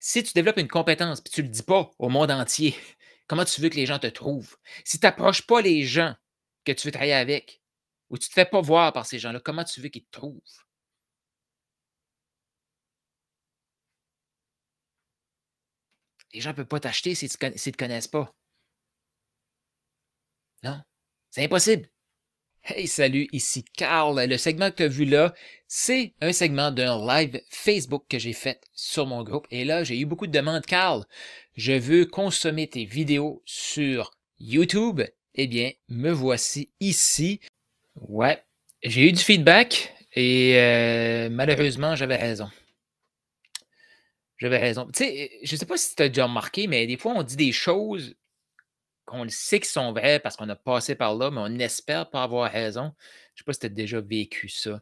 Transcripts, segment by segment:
Si tu développes une compétence puis tu ne le dis pas au monde entier, comment tu veux que les gens te trouvent? Si tu approches pas les gens que tu veux travailler avec ou tu te fais pas voir par ces gens-là, comment tu veux qu'ils te trouvent? Les gens ne peuvent pas t'acheter s'ils te connaissent pas. Non, c'est impossible. Hey, salut, ici Carl. Le segment que tu as vu là, c'est un segment d'un live Facebook que j'ai fait sur mon groupe. Et là, j'ai eu beaucoup de demandes. Carl, je veux consommer tes vidéos sur YouTube. Eh bien, me voici ici. Ouais, j'ai eu du feedback et malheureusement, j'avais raison. J'avais raison. Tu sais, je sais pas si tu as déjà remarqué, mais des fois, on dit des choses qu'on le sait qui sont vraies parce qu'on a passé par là, mais on espère pas avoir raison. Je sais pas si tu as déjà vécu ça.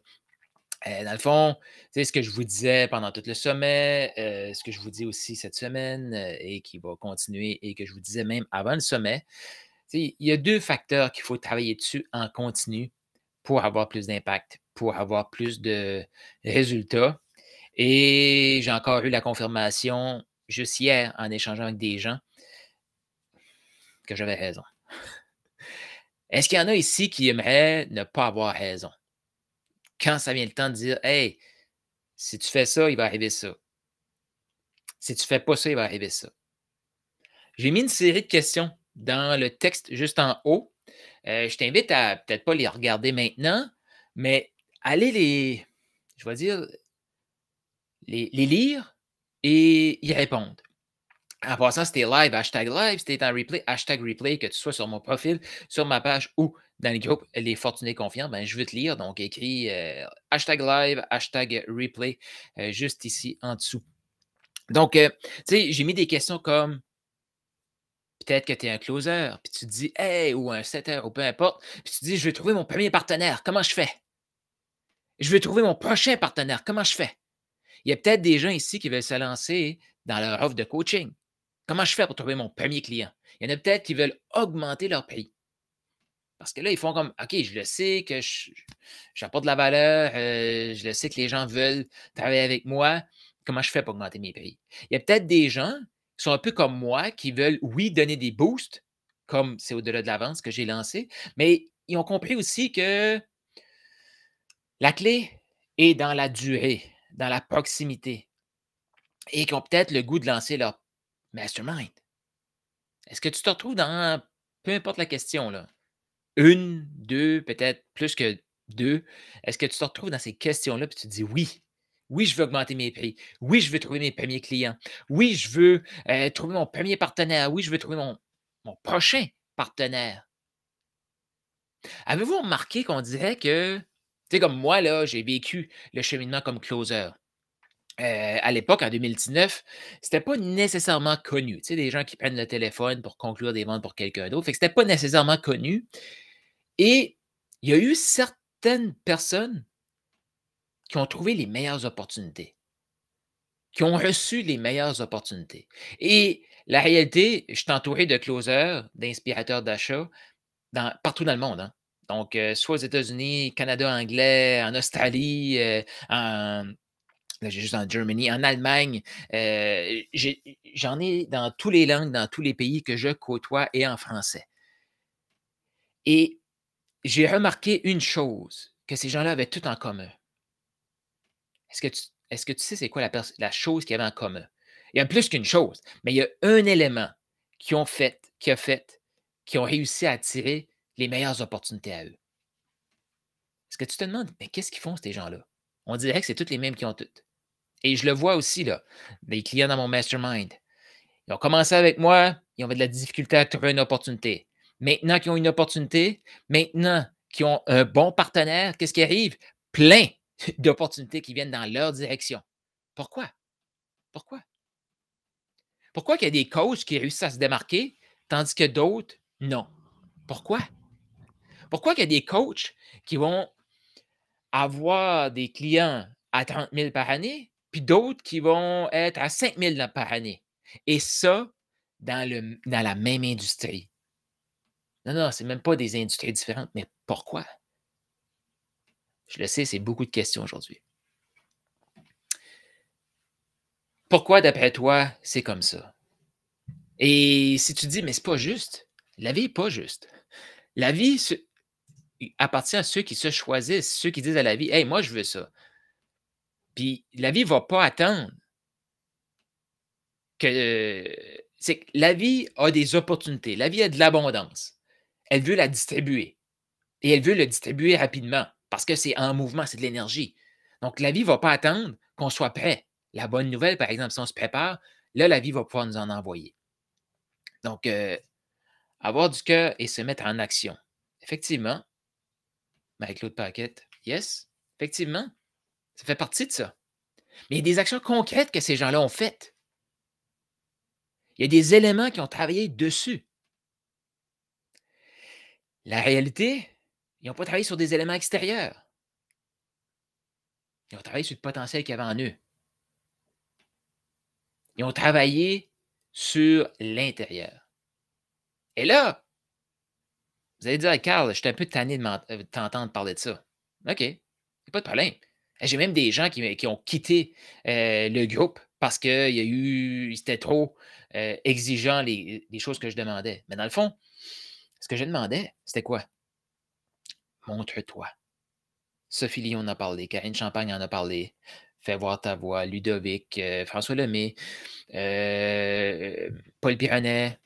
Dans le fond, tu sais, ce que je vous disais pendant tout le sommet, ce que je vous dis aussi cette semaine et qui va continuer et que je vous disais même avant le sommet, tu sais, il y a 2 facteurs qu'il faut travailler dessus en continu pour avoir plus d'impact, pour avoir plus de résultats. Et j'ai encore eu la confirmation juste hier en échangeant avec des gens que j'avais raison. Est-ce qu'il y en a ici qui aimeraient ne pas avoir raison? Quand ça vient le temps de dire: «Hey, si tu fais ça, il va arriver ça. Si tu fais pas ça, il va arriver ça». J'ai mis une série de questions dans le texte juste en haut. Je t'invite à peut-être pas les regarder maintenant, mais aller je vais dire, les lire et y répondre. En passant, c'était live, hashtag live, c'était en replay, hashtag replay, que tu sois sur mon profil, sur ma page ou dans le groupe Les Fortunés Confiants, ben, je veux te lire. Donc, écris hashtag live, hashtag replay, juste ici en dessous. Donc, tu sais, j'ai mis des questions comme peut-être que tu es un closer, puis tu te dis, hey, ou un setter, ou peu importe, puis tu te dis, je vais trouver mon premier partenaire, comment je fais? Je veux trouver mon prochain partenaire, comment je fais? Il y a peut-être des gens ici qui veulent se lancer dans leur offre de coaching. Comment je fais pour trouver mon premier client? Il y en a peut-être qui veulent augmenter leur prix. Parce que là, ils font comme, OK, je le sais que j'apporte de la valeur, je le sais que les gens veulent travailler avec moi. Comment je fais pour augmenter mes prix? Il y a peut-être des gens qui sont un peu comme moi, qui veulent, oui, donner des boosts, comme c'est au-delà de la vente, ce que j'ai lancé, mais ils ont compris aussi que la clé est dans la durée, dans la proximité, et qui ont peut-être le goût de lancer leur mastermind. Est-ce que tu te retrouves dans, peu importe la question, là, une, deux, peut-être plus que deux, est-ce que tu te retrouves dans ces questions-là puis tu te dis oui, oui, je veux augmenter mes prix, oui, je veux trouver mes premiers clients, oui, je veux trouver mon premier partenaire, oui, je veux trouver mon prochain partenaire. Avez-vous remarqué qu'on dirait que, tu sais, comme moi, là, j'ai vécu le cheminement comme closer. À l'époque, en 2019, c'était pas nécessairement connu. Tu sais, des gens qui prennent le téléphone pour conclure des ventes pour quelqu'un d'autre. Fait que c'était pas nécessairement connu. Et il y a eu certaines personnes qui ont trouvé les meilleures opportunités, qui ont reçu les meilleures opportunités. Et la réalité, je suis entouré de closers, d'inspirateurs d'achat partout dans le monde, hein. Donc, soit aux États-Unis, Canada anglais, en Australie, là, j'ai juste en Germany, en Allemagne. J'en ai dans toutes les langues, dans tous les pays que je côtoie et en français. Et j'ai remarqué une chose que ces gens-là avaient tout en commun. Est-ce que tu sais c'est quoi la chose qu'ils avaient en commun? Il y a plus qu'une chose, mais il y a un élément qui a fait, qui ont réussi à attirer les meilleures opportunités à eux. Est-ce que tu te demandes, mais qu'est-ce qu'ils font, ces gens-là? On dirait que c'est toutes les mêmes qui ont toutes. Et je le vois aussi, là, des clients dans mon mastermind. Ils ont commencé avec moi, ils ont de la difficulté à trouver une opportunité. Maintenant qu'ils ont une opportunité, maintenant qu'ils ont un bon partenaire, qu'est-ce qui arrive? Plein d'opportunités qui viennent dans leur direction. Pourquoi? Pourquoi? Pourquoi qu'il y a des coachs qui réussissent à se démarquer, tandis que d'autres, non? Pourquoi? Pourquoi qu'il y a des coachs qui vont avoir des clients à 30 000 par année, puis d'autres qui vont être à 5 000 par année? Et ça, dans la même industrie. Non, non, c'est même pas des industries différentes, mais pourquoi? Je le sais, c'est beaucoup de questions aujourd'hui. Pourquoi, d'après toi, c'est comme ça? Et si tu dis: «Mais c'est pas juste», la vie est pas juste. La vie appartient à ceux qui se choisissent, ceux qui disent à la vie: «Hey, moi, je veux ça». Puis la vie va pas attendre c'est que la vie a des opportunités. La vie a de l'abondance. Elle veut la distribuer et elle veut le distribuer rapidement parce que c'est en mouvement, c'est de l'énergie. Donc la vie va pas attendre qu'on soit prêt. La bonne nouvelle, par exemple, si on se prépare, là, la vie va pouvoir nous en envoyer. Donc, avoir du cœur et se mettre en action. Effectivement, Marie-Claude Paquette, yes, effectivement, ça fait partie de ça. Mais il y a des actions concrètes que ces gens-là ont faites. Il y a des éléments qui ont travaillé dessus. La réalité, ils n'ont pas travaillé sur des éléments extérieurs. Ils ont travaillé sur le potentiel qu'il y avait en eux. Ils ont travaillé sur l'intérieur. Et là, vous allez dire: «Carl, je suis un peu tanné de t'entendre parler de ça». OK, il y a pas de problème. J'ai même des gens qui ont quitté, le groupe parce c'était trop, exigeant les choses que je demandais. Mais dans le fond, ce que je demandais, c'était quoi? Montre-toi. Sophie Lyon en a parlé, Karine Champagne en a parlé, Fais voir ta voix, Ludovic, François Lemay, Paul Pironet,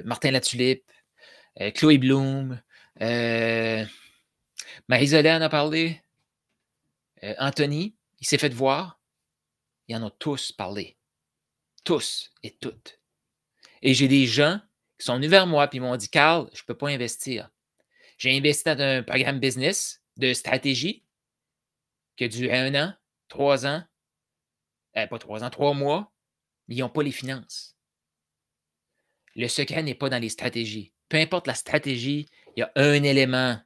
Martin Latulippe, Chloé Bloom, Marie-Isolée en a parlé, Anthony, il s'est fait voir. Ils en ont tous parlé. Tous et toutes. Et j'ai des gens qui sont venus vers moi et m'ont dit: «Carl, je ne peux pas investir». J'ai investi dans un programme business de stratégie qui a duré 1 an, 3 ans, pas 3 ans, 3 mois, mais ils n'ont pas les finances. Le secret n'est pas dans les stratégies. Peu importe la stratégie, il y a un élément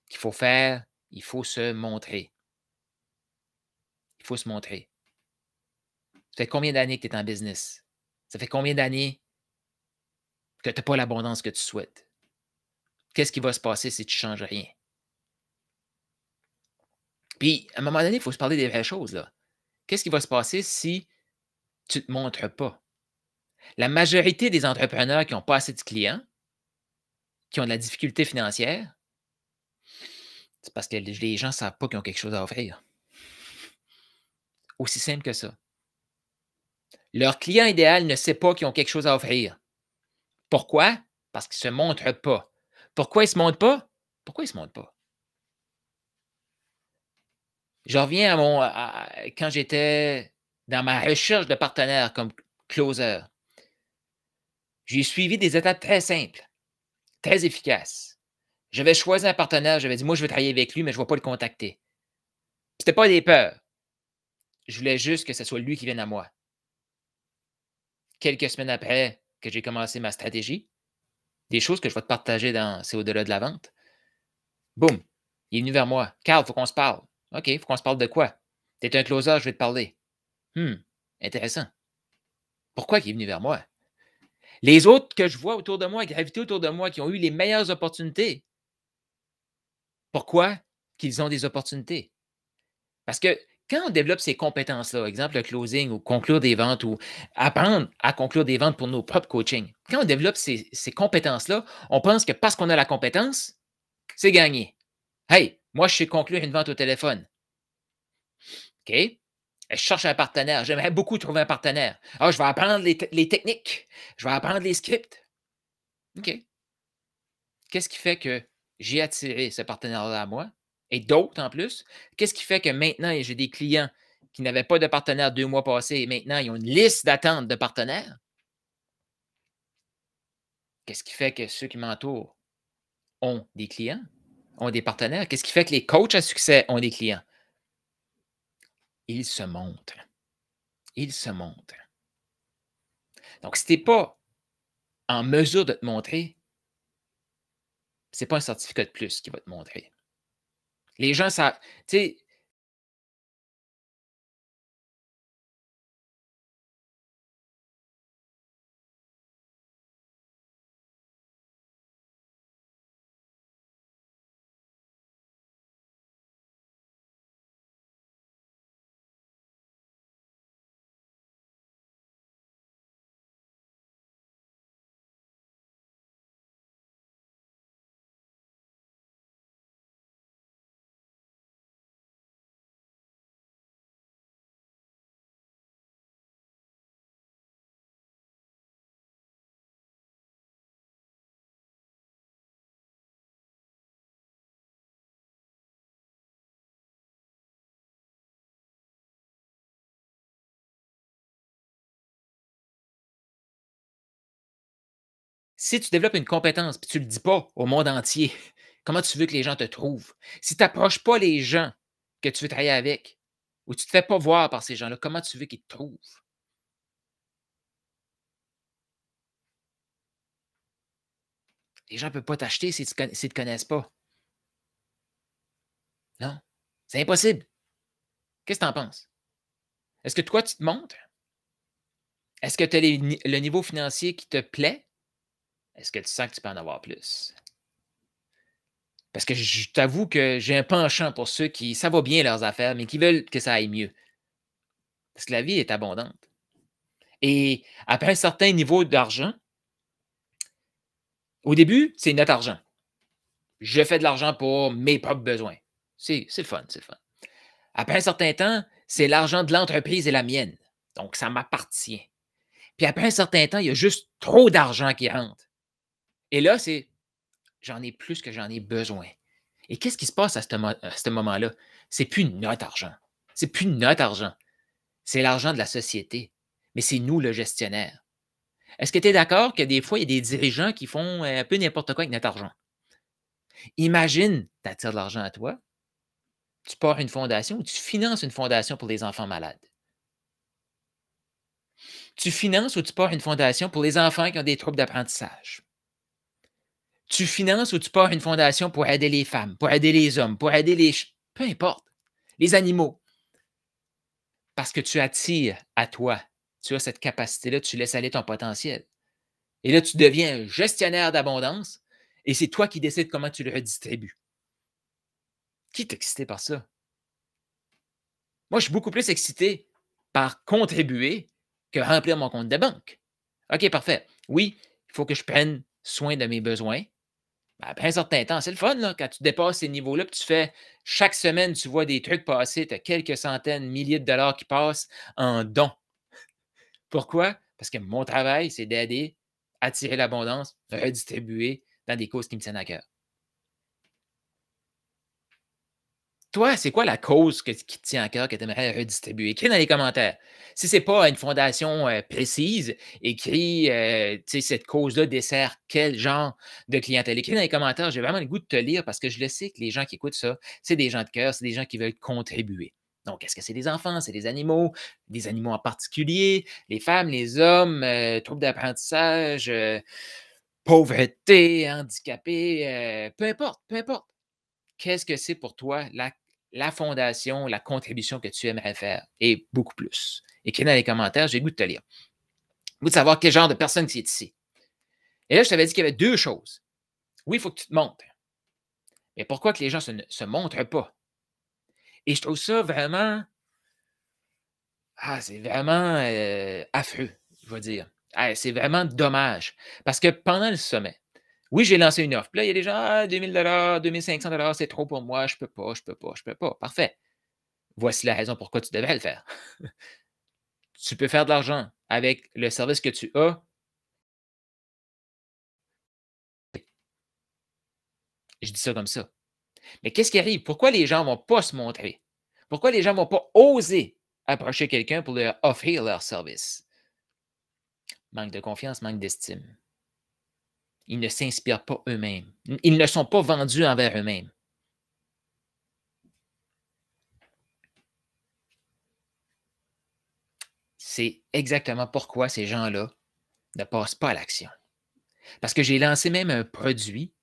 qu'il faut faire, il faut se montrer. Il faut se montrer. Ça fait combien d'années que tu es en business? Ça fait combien d'années que tu n'as pas l'abondance que tu souhaites? Qu'est-ce qui va se passer si tu ne changes rien? Puis, à un moment donné, il faut se parler des vraies choses, là. Qu'est-ce qui va se passer si tu ne te montres pas? La majorité des entrepreneurs qui n'ont pas assez de clients, qui ont de la difficulté financière, c'est parce que les gens ne savent pas qu'ils ont quelque chose à offrir. Aussi simple que ça. Leur client idéal ne sait pas qu'ils ont quelque chose à offrir. Pourquoi? Parce qu'ils ne se montrent pas. Pourquoi ils ne se montrent pas? Pourquoi ils ne se montrent pas? Je reviens quand j'étais dans ma recherche de partenaires comme closer. J'ai suivi des étapes très simples, très efficaces. J'avais choisi un partenaire, j'avais dit: «Moi, je veux travailler avec lui, mais je ne vais pas le contacter». C'était pas des peurs. Je voulais juste que ce soit lui qui vienne à moi. Quelques semaines après que j'ai commencé ma stratégie, des choses que je vais te partager dans C'est au-delà de la vente. Boum, il est venu vers moi. «Carl, il faut qu'on se parle». «OK, il faut qu'on se parle de quoi?» «Tu es un closer, je vais te parler». Intéressant. Pourquoi il est venu vers moi? Les autres que je vois autour de moi, graviter autour de moi, qui ont eu les meilleures opportunités. Pourquoi qu'ils ont des opportunités? Parce que quand on développe ces compétences-là, exemple le closing ou conclure des ventes ou apprendre à conclure des ventes pour nos propres coachings, quand on développe ces compétences-là, on pense que parce qu'on a la compétence, c'est gagné. Hey, moi, je sais conclure une vente au téléphone. OK? Je cherche un partenaire. J'aimerais beaucoup trouver un partenaire. Ah, je vais apprendre les techniques. Je vais apprendre les scripts. OK. Qu'est-ce qui fait que j'ai attiré ce partenaire-là à moi et d'autres en plus? Qu'est-ce qui fait que maintenant, j'ai des clients qui n'avaient pas de partenaire 2 mois passés et maintenant, ils ont une liste d'attente de partenaires? Qu'est-ce qui fait que ceux qui m'entourent ont des clients, ont des partenaires? Qu'est-ce qui fait que les coachs à succès ont des clients? Ils se montrent. Ils se montrent. Donc, si tu es pas en mesure de te montrer, c'est pas un certificat de plus qui va te montrer. Les gens savent, tu sais, Si tu développes une compétence et tu ne le dis pas au monde entier, comment tu veux que les gens te trouvent? Si tu n'approches pas les gens que tu veux travailler avec ou tu ne te fais pas voir par ces gens-là, comment tu veux qu'ils te trouvent? Les gens ne peuvent pas t'acheter s'ils ne te connaissent pas. Non, c'est impossible. Qu'est-ce que tu en penses? Est-ce que toi, tu te montres? Est-ce que tu as le niveau financier qui te plaît? Est-ce que tu sens que tu peux en avoir plus? Parce que je t'avoue que j'ai un penchant pour ceux qui ça va bien leurs affaires, mais qui veulent que ça aille mieux. Parce que la vie est abondante. Et après un certain niveau d'argent, au début, c'est notre argent. Je fais de l'argent pour mes propres besoins. C'est le fun, c'est le fun. Après un certain temps, c'est l'argent de l'entreprise et la mienne. Donc, ça m'appartient. Puis après un certain temps, il y a juste trop d'argent qui rentre. Et là, c'est j'en ai plus que j'en ai besoin. Et qu'est-ce qui se passe à ce moment-là? C'est plus notre argent. C'est plus notre argent. C'est l'argent de la société. Mais c'est nous le gestionnaire. Est-ce que tu es d'accord que des fois, il y a des dirigeants qui font un peu n'importe quoi avec notre argent? Imagine, tu attires de l'argent à toi, tu pars une fondation ou tu finances une fondation pour les enfants malades. Tu finances ou tu pars une fondation pour les enfants qui ont des troubles d'apprentissage. Tu finances ou tu pars une fondation pour aider les femmes, pour aider les hommes, pour aider peu importe, les animaux. Parce que tu attires à toi. Tu as cette capacité-là, tu laisses aller ton potentiel. Et là, tu deviens un gestionnaire d'abondance et c'est toi qui décides comment tu le redistribues. Qui est excité par ça? Moi, je suis beaucoup plus excité par contribuer que remplir mon compte de banque. OK, parfait. Oui, il faut que je prenne soin de mes besoins. Ben, après un certain temps, c'est le fun là, quand tu dépasses ces niveaux-là, puis tu fais chaque semaine, tu vois des trucs passer, tu as quelques centaines, milliers de dollars qui passent en dons. Pourquoi? Parce que mon travail, c'est d'aider, attirer l'abondance, redistribuer dans des causes qui me tiennent à cœur. Toi, c'est quoi la cause qui te tient à cœur que tu aimerais redistribuer? Écris dans les commentaires. Si ce n'est pas une fondation précise, écris cette cause-là dessert quel genre de clientèle. Écris dans les commentaires, j'ai vraiment le goût de te lire parce que je le sais que les gens qui écoutent ça, c'est des gens de cœur, c'est des gens qui veulent contribuer. Donc, est-ce que c'est des enfants, c'est des animaux en particulier, les femmes, les hommes, troubles d'apprentissage, pauvreté, handicapés, peu importe, peu importe. Qu'est-ce que c'est pour toi la fondation, la contribution que tu aimerais faire? Et beaucoup plus. Écris dans les commentaires, j'ai le goût de te lire. J'ai le goût de savoir quel genre de personne tu es ici. Et là, je t'avais dit qu'il y avait deux choses. Oui, il faut que tu te montres. Mais pourquoi que les gens ne se montrent pas? Et je trouve ça vraiment, c'est vraiment affreux, je vais dire. C'est vraiment dommage. Parce que pendant le sommet, oui, j'ai lancé une offre. Puis là, il y a des gens, 2000 $, c'est trop pour moi, je peux pas, je peux pas, je peux pas. Parfait. Voici la raison pourquoi tu devrais le faire. Tu peux faire de l'argent avec le service que tu as. Je dis ça comme ça. Mais qu'est-ce qui arrive? Pourquoi les gens ne vont pas se montrer? Pourquoi les gens ne vont pas oser approcher quelqu'un pour leur offrir leur service? Manque de confiance, manque d'estime. Ils ne s'inspirent pas eux-mêmes. Ils ne sont pas vendus envers eux-mêmes. C'est exactement pourquoi ces gens-là ne passent pas à l'action. Parce que j'ai lancé même un produit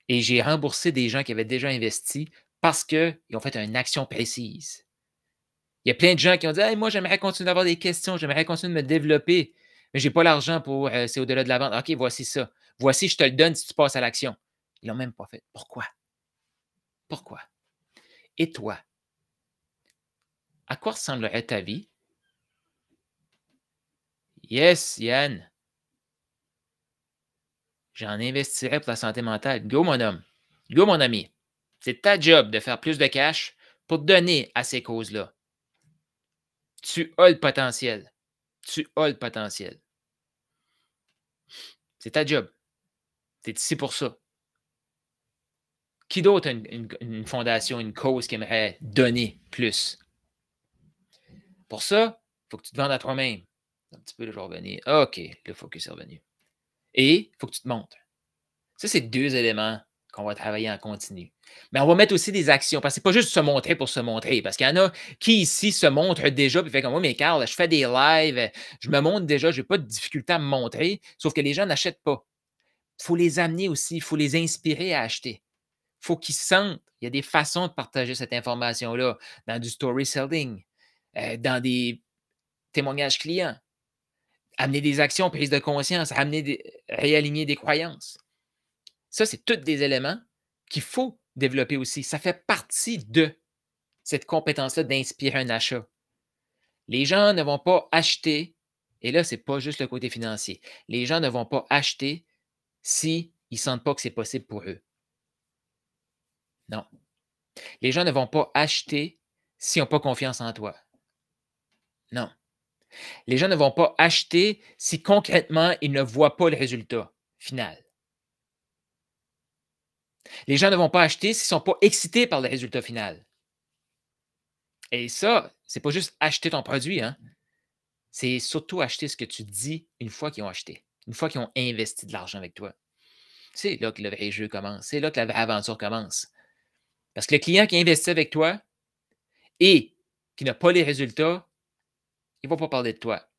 et j'ai remboursé des gens qui avaient déjà investi parce qu'ils ont fait une action précise. Il y a plein de gens qui ont dit: «Hey, moi, j'aimerais continuer d'avoir des questions, j'aimerais continuer de me développer, mais je n'ai pas l'argent pour, c'est au-delà de la vente. OK, voici ça. Voici, je te le donne si tu passes à l'action». Ils ne l'ont même pas fait. Pourquoi? Pourquoi? Et toi, à quoi ressemblerait ta vie? Yes, Yann, j'en investirais pour la santé mentale. Go, mon homme. Go, mon ami. C'est ta job de faire plus de cash pour donner à ces causes-là. Tu as le potentiel. Tu as le potentiel. C'est ta job. Tu es ici pour ça. Qui d'autre a une fondation, une cause qui aimerait donner plus? Pour ça, il faut que tu te vendes à toi-même. Un petit peu, là, je vais revenir. OK, le focus est revenu. et il faut que tu te montres. Ça, c'est 2 éléments qu'on va travailler en continu. Mais on va mettre aussi des actions parce que c'est pas juste se montrer pour se montrer. Parce qu'il y en a qui ici se montrent déjà puis fait comme moi, mais Carl, je fais des lives, je me montre déjà, j'ai pas de difficulté à me montrer, sauf que les gens n'achètent pas. Il faut les amener aussi, il faut les inspirer à acheter. Il faut qu'ils sentent. Il y a des façons de partager cette information-là dans du story selling, dans des témoignages clients, amener des actions, prise de conscience, réaligner des croyances. Ça, c'est tous des éléments qu'il faut développer aussi. Ça fait partie de cette compétence-là d'inspirer un achat. Les gens ne vont pas acheter, et là, ce n'est pas juste le côté financier. Les gens ne vont pas acheter s'ils ne sentent pas que c'est possible pour eux. Non. Les gens ne vont pas acheter s'ils n'ont pas confiance en toi. Non. Les gens ne vont pas acheter si concrètement, ils ne voient pas le résultat final. Les gens ne vont pas acheter s'ils ne sont pas excités par le résultat final. Et ça, c'est pas juste acheter ton produit, hein? C'est surtout acheter ce que tu dis une fois qu'ils ont acheté, une fois qu'ils ont investi de l'argent avec toi. C'est là que le vrai jeu commence. C'est là que la vraie aventure commence. Parce que le client qui investit avec toi et qui n'a pas les résultats, il ne va pas parler de toi.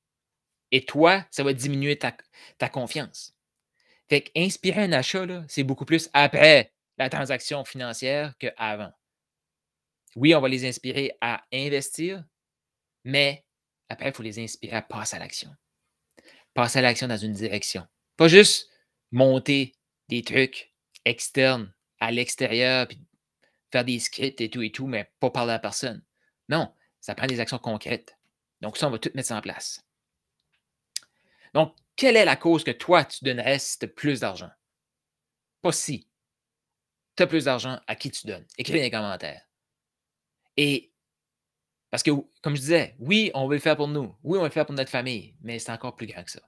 Et toi, ça va diminuer ta confiance. Fait qu'inspirer un achat, c'est beaucoup plus après la transaction financière qu'avant. Oui, on va les inspirer à investir, mais après, il faut les inspirer à passer à l'action. Passer à l'action dans une direction. Pas juste monter des trucs externes à l'extérieur, puis faire des scripts et tout, mais pas parler à personne. Non, ça prend des actions concrètes. Donc, ça, on va tout mettre ça en place. Donc, quelle est la cause que toi, tu donnerais si tu as plus d'argent? Pas si. Tu as plus d'argent, à qui tu donnes? Écris dans les commentaires. Et parce que, comme je disais, oui, on veut le faire pour nous. Oui, on veut le faire pour notre famille, mais c'est encore plus grand que ça.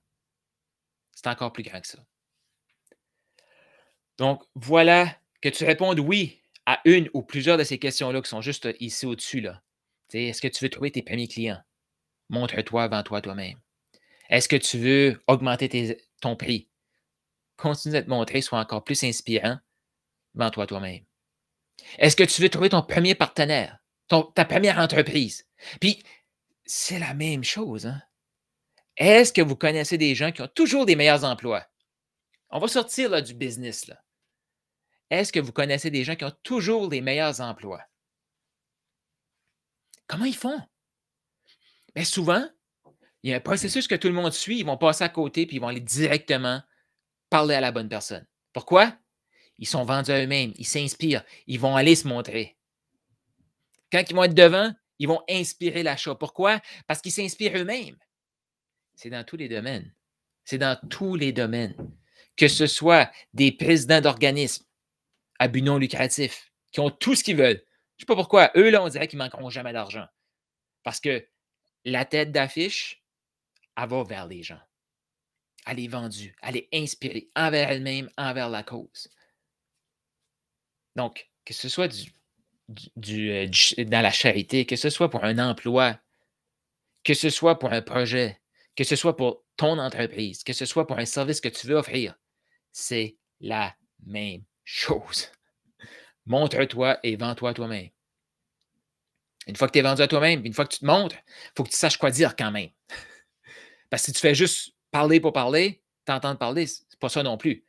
C'est encore plus grand que ça. Donc, voilà, que tu répondes oui à une ou plusieurs de ces questions-là qui sont juste ici au-dessus. Là. Est-ce que tu veux trouver tes premiers clients? Montre-toi, vends-toi toi-même. Est-ce que tu veux augmenter ton prix? Continue de te montrer, sois encore plus inspirant, vends-toi toi-même. Est-ce que tu veux trouver ton premier partenaire, ta première entreprise? Puis, c'est la même chose. Hein? Est-ce que vous connaissez des gens qui ont toujours des meilleurs emplois? On va sortir là, du business. Là. Est-ce que vous connaissez des gens qui ont toujours les meilleurs emplois? Comment ils font? Bien, souvent, il y a un processus que tout le monde suit. Ils vont passer à côté puis ils vont aller directement parler à la bonne personne. Pourquoi? Ils sont vendus à eux-mêmes. Ils s'inspirent. Ils vont aller se montrer. Quand ils vont être devant, ils vont inspirer l'achat. Pourquoi? Parce qu'ils s'inspirent eux-mêmes. C'est dans tous les domaines. C'est dans tous les domaines. Que ce soit des présidents d'organismes à but non lucratif qui ont tout ce qu'ils veulent. Je ne sais pas pourquoi. Eux, là, on dirait qu'ils ne manqueront jamais d'argent. Parce que la tête d'affiche, elle va vers les gens. Elle est vendue. Elle est inspirée envers elle-même, envers la cause. Donc, que ce soit dans la charité, que ce soit pour un emploi, que ce soit pour un projet, que ce soit pour ton entreprise, que ce soit pour un service que tu veux offrir, c'est la même chose. Montre-toi et vends-toi toi-même. Une fois que tu es vendu à toi-même, une fois que tu te montres, il faut que tu saches quoi dire quand même. Parce que si tu fais juste parler pour parler, t'entendre parler, c'est pas ça non plus.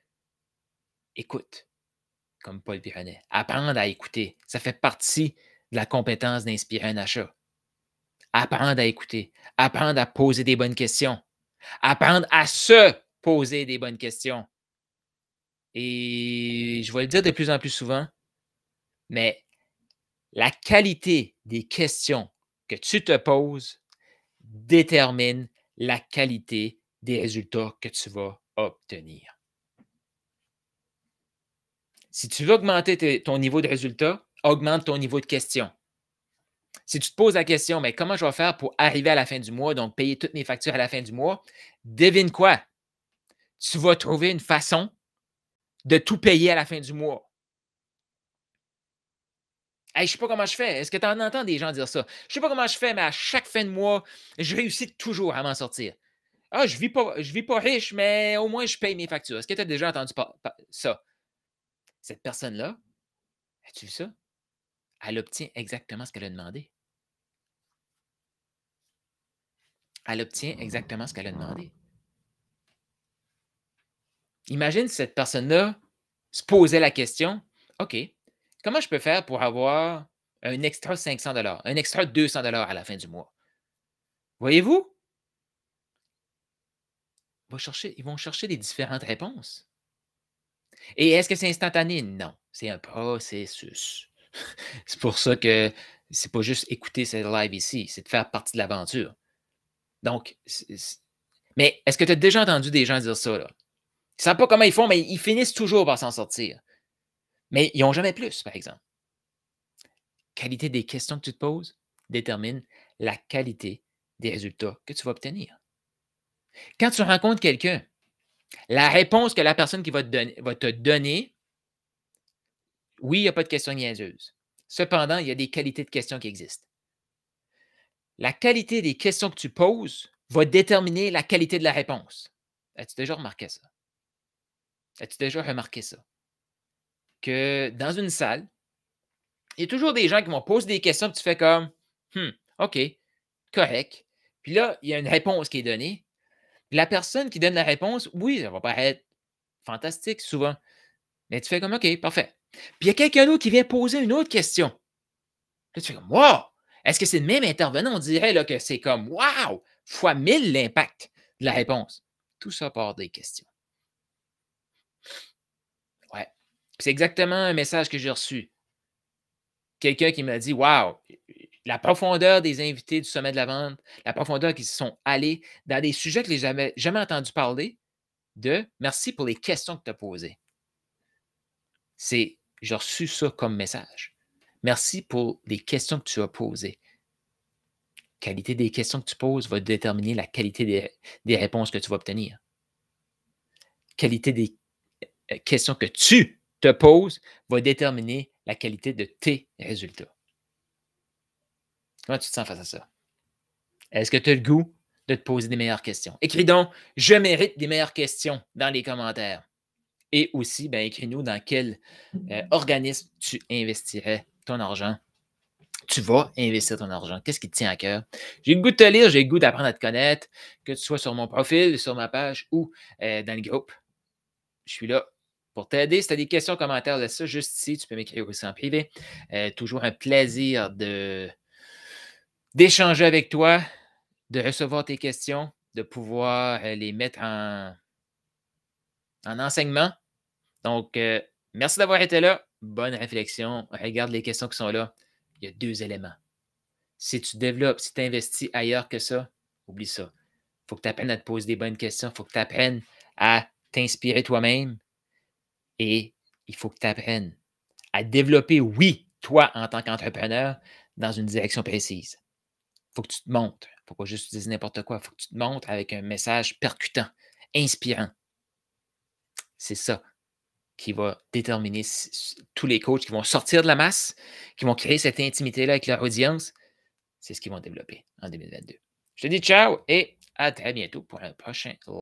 Écoute, comme Paul Pironet. Apprendre à écouter. Ça fait partie de la compétence d'inspirer un achat. Apprendre à écouter. Apprendre à poser des bonnes questions. Apprendre à se poser des bonnes questions. Et je vais le dire de plus en plus souvent, mais la qualité des questions que tu te poses détermine la qualité des résultats que tu vas obtenir. Si tu veux augmenter ton niveau de résultat, augmente ton niveau de questions. Si tu te poses la question, mais comment je vais faire pour arriver à la fin du mois, donc payer toutes mes factures à la fin du mois, devine quoi? Tu vas trouver une façon de tout payer à la fin du mois. Hey, je ne sais pas comment je fais. Est-ce que tu en entends des gens dire ça? Je ne sais pas comment je fais, mais à chaque fin de mois, je réussis toujours à m'en sortir. Ah, je vis pas riche, mais au moins je paye mes factures. Est-ce que tu as déjà entendu ça? Cette personne-là, as-tu vu ça? Elle obtient exactement ce qu'elle a demandé. Elle obtient exactement ce qu'elle a demandé. Imagine si cette personne-là se posait la question: «OK, comment je peux faire pour avoir un extra 500 un extra 200 à la fin du mois?» Voyez-vous? Ils vont chercher des différentes réponses. Et est-ce que c'est instantané? Non, c'est un processus. C'est pour ça que c'est pas juste écouter ce live ici, c'est de faire partie de l'aventure. Donc, mais est-ce que tu as déjà entendu des gens dire ça, là? Ils ne savent pas comment ils font, mais ils finissent toujours par s'en sortir. Mais ils n'ont jamais plus, par exemple. Qualité des questions que tu te poses détermine la qualité des résultats que tu vas obtenir. Quand tu rencontres quelqu'un, la réponse que la personne qui va te donner, oui, il n'y a pas de questions niaiseuses. Cependant, il y a des qualités de questions qui existent. La qualité des questions que tu poses va déterminer la qualité de la réponse. As-tu déjà remarqué ça? As-tu déjà remarqué ça? Que dans une salle, il y a toujours des gens qui vont poser des questions, puis tu fais comme OK, correct. Puis là, il y a une réponse qui est donnée. Puis la personne qui donne la réponse, oui, ça va paraître fantastique souvent. Mais tu fais comme OK, parfait. Puis il y a quelqu'un d'autre qui vient poser une autre question. Là, tu fais comme wow! Est-ce que c'est le même intervenant? On dirait là, que c'est comme wow! Fois 1000 l'impact de la réponse. Tout ça part des questions. Ouais. C'est exactement un message que j'ai reçu. Quelqu'un qui m'a dit wow! La profondeur des invités du sommet de la vente, la profondeur qu'ils sont allés dans des sujets que je n'avais jamais entendu parler de merci pour les questions que tu as posées. J'ai reçu ça comme message. Merci pour les questions que tu as posées. Qualité des questions que tu poses va déterminer la qualité des réponses que tu vas obtenir. Qualité des questions que tu te poses va déterminer la qualité de tes résultats. Comment tu te sens face à ça? Est-ce que tu as le goût de te poser des meilleures questions? Écris donc je mérite des meilleures questions dans les commentaires. Et aussi, ben, écris-nous dans quel organisme tu investirais ton argent. Tu vas investir ton argent. Qu'est-ce qui te tient à cœur? J'ai le goût de te lire, j'ai le goût d'apprendre à te connaître, que tu sois sur mon profil, sur ma page ou dans le groupe. Je suis là pour t'aider. Si tu as des questions, commentaires, laisse ça juste ici. Tu peux m'écrire aussi en privé. Toujours un plaisir d'échanger avec toi, de recevoir tes questions, de pouvoir les mettre en enseignement. Donc, merci d'avoir été là. Bonne réflexion. Regarde les questions qui sont là. Il y a 2 éléments. Si tu développes, si tu investis ailleurs que ça, oublie ça. Il faut que tu apprennes à te poser des bonnes questions. Il faut que tu apprennes à t'inspirer toi-même. Et il faut que tu apprennes à développer, oui, toi, en tant qu'entrepreneur, dans une direction précise. Il faut que tu te montres. Il ne faut pas juste dire n'importe quoi. Il faut que tu te montres avec un message percutant, inspirant. C'est ça qui va déterminer tous les coachs qui vont sortir de la masse, qui vont créer cette intimité-là avec leur audience. C'est ce qu'ils vont développer en 2022. Je te dis ciao et à très bientôt pour un prochain